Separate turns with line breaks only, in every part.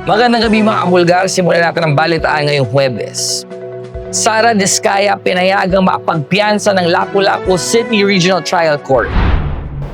Magandang gabi mga kabulgar, simulan natin ang balitaan ngayong Huwebes. Sara Diskaya pinayagang makapagpiyansa ng Lapu-Lapu City Regional Trial Court.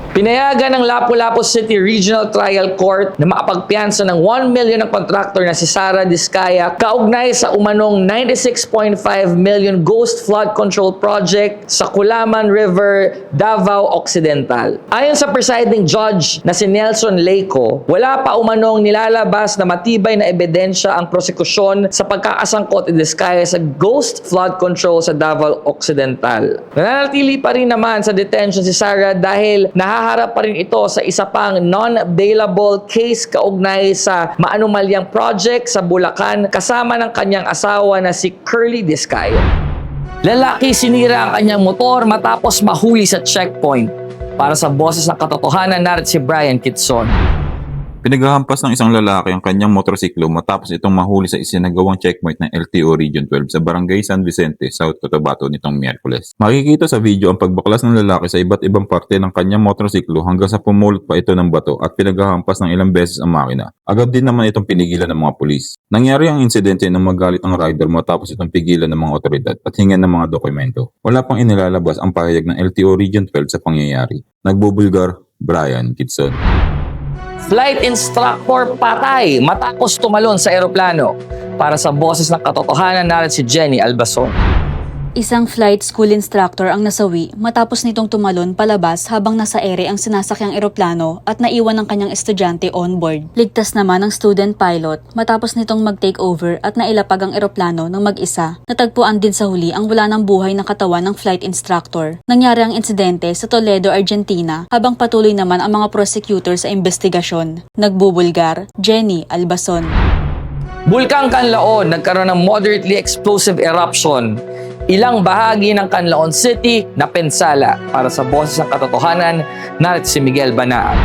Pinayagan ng Lapu-Lapu City Regional Trial Court na makapagpiyansa ng 1 million ng kontraktor na si Sara Diskaya kaugnay sa umanong 96.5 million Ghost Flood Control Project sa Kulaman River, Davao Occidental. Ayon sa presiding judge na si Nelson Leico, wala pa umanong nilalabas na matibay na ebidensya ang prosekusyon sa pagkakasangkot ni Diskaya sa Ghost Flood Control sa Davao Occidental. Nananatili pa rin naman sa detention si Sara dahil nahaharap pa rin ito sa isa pang non-bailable case kaugnay sa maanumalyang project sa Bulacan kasama ng kanyang asawa na si Curly Diskaya. Lalaki sinira ang kanyang motor matapos mahuli sa checkpoint. Para sa Boses ng Katotohanan, narito si Brian Kitson.
Pinaghahampas ng isang lalaki ang kanyang motorsiklo matapos itong mahuli sa isinagawang checkpoint ng LTO Region 12 sa Barangay San Vicente, South Cotabato nitong Miyerkules. Makikita sa video ang pagbaklas ng lalaki sa iba't ibang parte ng kanyang motorsiklo hanggang sa pumulot pa ito ng bato at pinaghahampas ng ilang beses ang makina. Agad din naman itong pinigilan ng mga pulis. Nangyari ang insidente nang magalit ang rider matapos itong pigilan ng mga otoridad at hingan ng mga dokumento. Wala pang inilalabas ang pahayag ng LTO Region 12 sa pangyayari. Nagbubulgar, Brian Kitson.
Flight instructor patay matapos tumalon sa eroplano. Para sa Boses ng Katotohanan, narito si Jenny Albason.
Isang flight school instructor ang nasawi matapos nitong tumalon palabas habang nasa ere ang sinasakyang eroplano at naiwan ang kanyang estudyante on board. Ligtas naman ang student pilot matapos nitong mag-take over at nailapag ang eroplano ng mag-isa. Natagpuan din sa huli ang wala ng buhay na katawan ng flight instructor. Nangyari ang insidente sa Toledo, Argentina habang patuloy naman ang mga prosecutor sa investigasyon. Nagbubulgar, Jenny Albason.
Bulkang Canlaon nagkaroon ng moderately explosive eruption. Ilang bahagi ng Canlaon City na pinsala. Para sa Boses ng Katotohanan, narito si Miguel Banaan.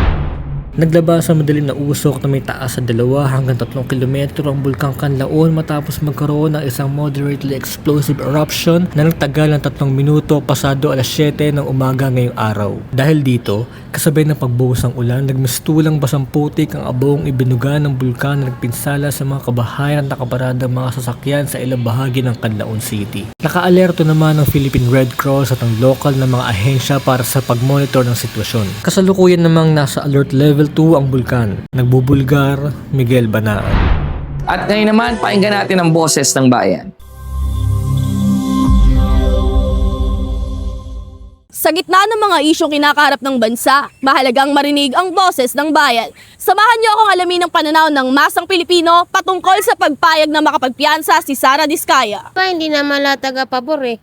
Naglabas sa madaling na usok na may taas sa 2 hanggang 3 kilometro ang Bulkang Canlaon matapos magkaroon ng isang moderately explosive eruption na nagtagal ng 3 minuto pasado alas 7 ng umaga ngayong araw. Dahil dito, kasabay ng pagbuhos ng ulan, nagmistulang basang putik ang abong ibinuga ng bulkan na nagpinsala sa mga kabahayan at nakaparadang mga sasakyan sa ilang bahagi ng Canlaon City. Nakaalerto naman ang Philippine Red Cross at ang lokal na mga ahensya para sa pagmonitor ng sitwasyon. Kasalukuyan namang nasa alert level 2 ang bulkan. Nagbubulgar, Miguel Banaan.
At ngayon naman, pakinggan natin ang Boses ng Bayan.
Sa gitna ng mga isyong kinakaharap ng bansa, mahalagang marinig ang boses ng bayan. Samahan niyo akong alamin ang pananaw ng masang Pilipino patungkol sa pagpayag na makapagpiyansa si Sara Diskaya.
Hindi naman lahat taga-pabor eh.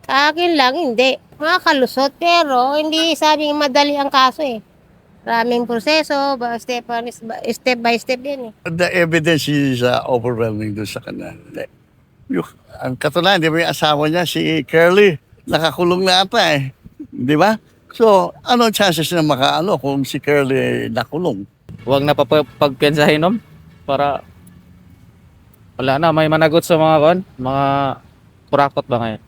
Sa akin lang, hindi. Makakalusot, pero hindi sabing madali ang kaso eh. Maraming proseso, step by step yan eh.
The evidence is overwhelming doon sa kanya. Ang katunayan, di ba yung asawa niya, si Curly, nakakulong na ata eh. Di ba? So, ano chances na makaano kung si Curly nakulong?
Huwag na pagpiansahin nom para wala na, may managot sa mga kurakot ba ngayon.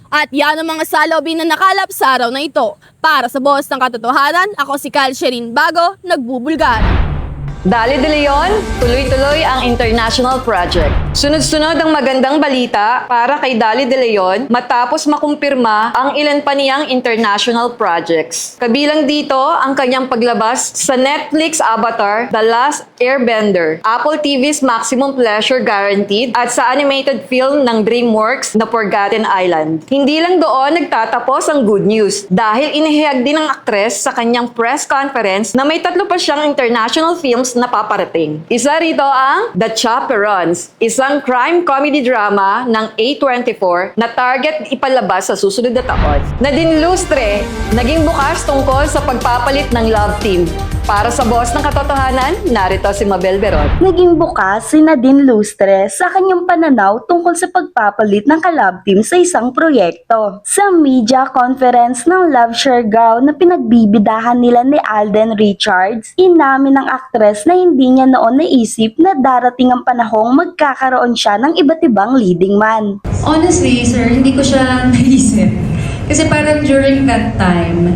At yan ang mga salobin na nakalap sa araw na ito. Para sa Boses ng Katotohanan, ako si Cal Sherin Bago, nagbubulgar.
Dali de Leon, tuloy-tuloy ang international project. Sunod-sunod ang magandang balita para kay Dali de Leon matapos makumpirma ang ilan pa niyang international projects. Kabilang dito ang kanyang paglabas sa Netflix Avatar, The Last Airbender, Apple TV's Maximum Pleasure Guaranteed at sa animated film ng DreamWorks na Forgotten Island. Hindi lang doon nagtatapos ang good news dahil inihayag din ng aktres sa kanyang press conference na may 3 pa siyang international films na paparating. Isa rito ang The Chaperons, isang crime comedy drama ng A24 na target ipalabas sa susunod na taon. Nadine Lustre, naging bukas tungkol sa pagpapalit ng love team. Para sa Boses ng Katotohanan, narito si Mabel Beron.
Naging bukas si Nadine Lustre sa kanyang pananaw tungkol sa pagpapalit ng kalab team sa isang proyekto. Sa media conference ng Love Share Girl na pinagbibidahan nila ni Alden Richards, inamin ng aktres na hindi niya noon naisip na darating ang panahong magkakaroon siya ng iba't ibang leading man.
Honestly, sir, hindi ko siya naisip. Kasi parang during that time,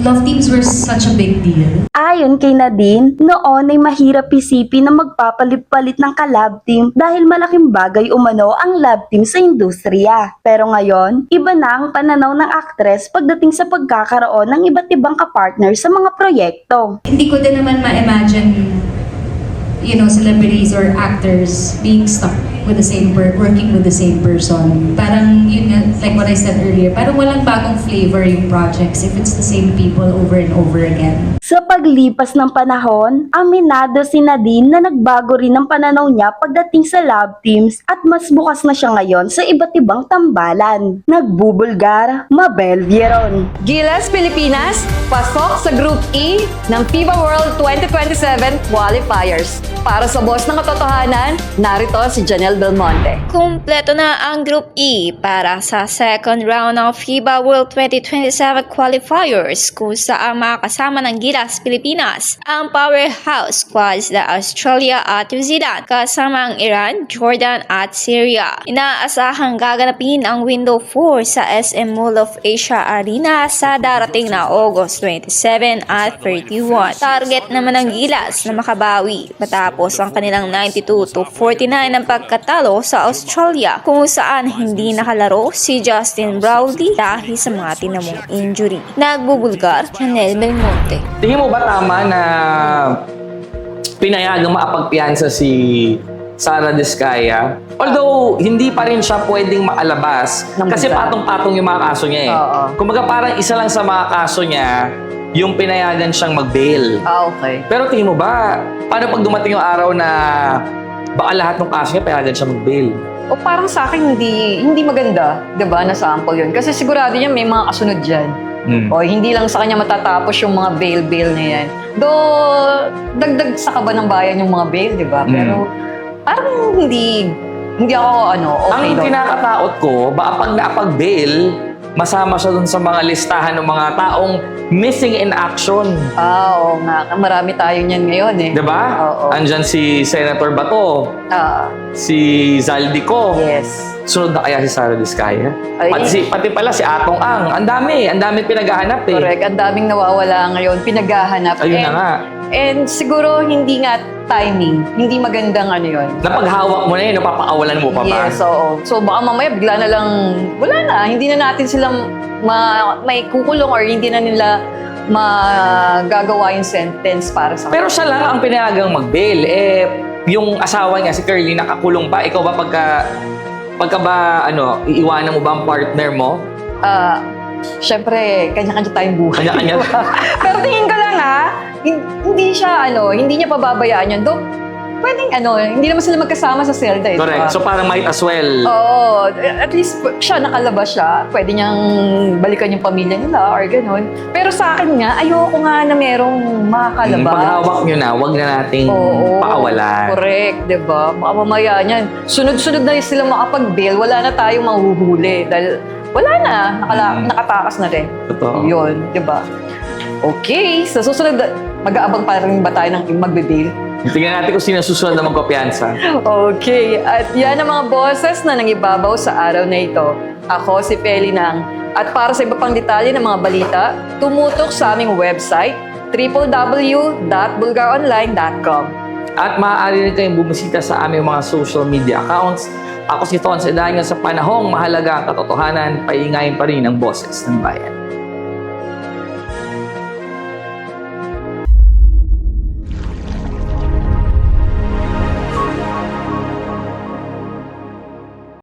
love teams were such a big deal.
Ayon kay Nadine, noon ay mahirap isipin na magpapalit-palit ng ka-love team dahil malaking bagay umano ang love team sa industriya. Pero ngayon, iba na ang pananaw ng aktres pagdating sa pagkakaroon ng iba't ibang kapartner sa mga proyekto.
Hindi ko din naman ma-imagine, celebrities or actors being stuck with the same working with the same person. Parang yun nga, like what I said earlier, parang walang bagong flavor yung projects if it's the same people over and over again.
Sa paglipas ng panahon, aminado si Nadine na nagbago rin ang pananaw niya pagdating sa love teams at mas bukas na siya ngayon sa iba't ibang tambalan. Nagbubulgar, Mabel Vieron.
Gilas Pilipinas, pasok sa Group E ng FIBA World 2027 Qualifiers. Para sa boss ng katotohanan, narito si Janelle Belmonte.
Kumpleto na ang Group E para sa second round ng FIBA World 2027 Qualifiers kung saan makakasama ng Gilas Pilipinas ang powerhouse squads na Australia at New Zealand kasama ang Iran, Jordan at Syria. Inaasahang gaganapin ang Window 4 sa SM Mall of Asia Arena sa darating na August 27 at 31. Target naman ng Gilas na makabawi matapos ang kanilang 92-49 ng pagkatalo sa Australia kung saan hindi nakalaro si Justin Brownlee dahil sa mga tinamong injury. Nagbubulgar, Janelle Belmonte.
Tingin mo ba tama na pinayagang maapagpiyansa si Sara Diskaya? Although, hindi pa rin siya pwedeng maalabas kasi patong-patong yung mga kaso niya eh. Kumbaga parang isa lang sa mga kaso niya, yung pinayagan siyang mag-bail.
Okay.
Pero tingin mo ba, paano pag dumating yung araw na baka lahat ng kaso niya pinayagan siya mag-bail?
O parang sa akin hindi maganda, 'di ba, na sample 'yun. Kasi sigurado niya may mga kasunod diyan. O hindi lang sa kanya matatapos yung mga bail na 'yan. Dagdag sa kaban ng bayan yung mga bail, 'di ba? Pero parang hindi ako okay.
Ang kinakatakot ko, baka pag naapag-bail, masama siya dun sa mga listahan ng mga taong missing in action.
Oo nga. Marami tayo niyan ngayon eh.
Diba?
Oo.
Andyan si Senator Bato, si Zaldico.
Yes.
Sunod na kaya si Sara Diskaya?
Ay.
Pati pala si Atong Ang. Ang dami pinaghahanap eh.
Correct. Ang daming nawawala ngayon. Pinaghahanap.
Ayun na nga.
And siguro hindi nga timing. Hindi magandang yun.
Napaghawak mo na yun, napapakawalan mo pa ba?
Yes, oo. So baka mamaya bigla na lang, wala na. Hindi na natin silang may kukulong or hindi na nila magagawa yung sentence para sa
Pero siya lang ang pinayagang mag-bail. Yung asawa niya, si Curly, nakakulong pa. Ikaw ba pagka ba, iiwanan mo ba ang partner mo?
Siyempre, kanya-kanya tayong buhay.
Kanya-kanya.
Pero tingin ko lang hindi siya, hindi niya pababayaan yun. Pwedeng hindi naman sila magkasama sa Zelda eh.
Correct.
Diba?
So parang might as well.
Oo. At least siya, nakalabas siya. Pwede niyang balikan yung pamilya nila or gano'n. Pero sa akin nga, ayoko nga na merong makakalabas.
Paghawak nyo na, wag na nating pakawalan.
Correct, diba? Baka mamaya niyan. Sunod-sunod na sila makapag-bail, wala na tayong mahuhuli. Dahil wala na. Nakatakas na rin.
Totoo.
Yun, diba? Okay. Sa susunod, mag-aabang pa rin ba tayo ng magbe-bail?
Tingnan natin kung sino susunod na magpapiyansa.
Okay. At yan ang mga boses na nangibabaw sa araw na ito. Ako si Feli Nang. At para sa iba pang detalye ng mga balita, tumutok sa aming website www.bulgaronline.com.
At maaari rin kayong bumisita sa aming mga social media accounts. Ako si Tons, dahil nga sa panahong mahalaga ang katotohanan, paingayin pa rin ang boses ng bayan.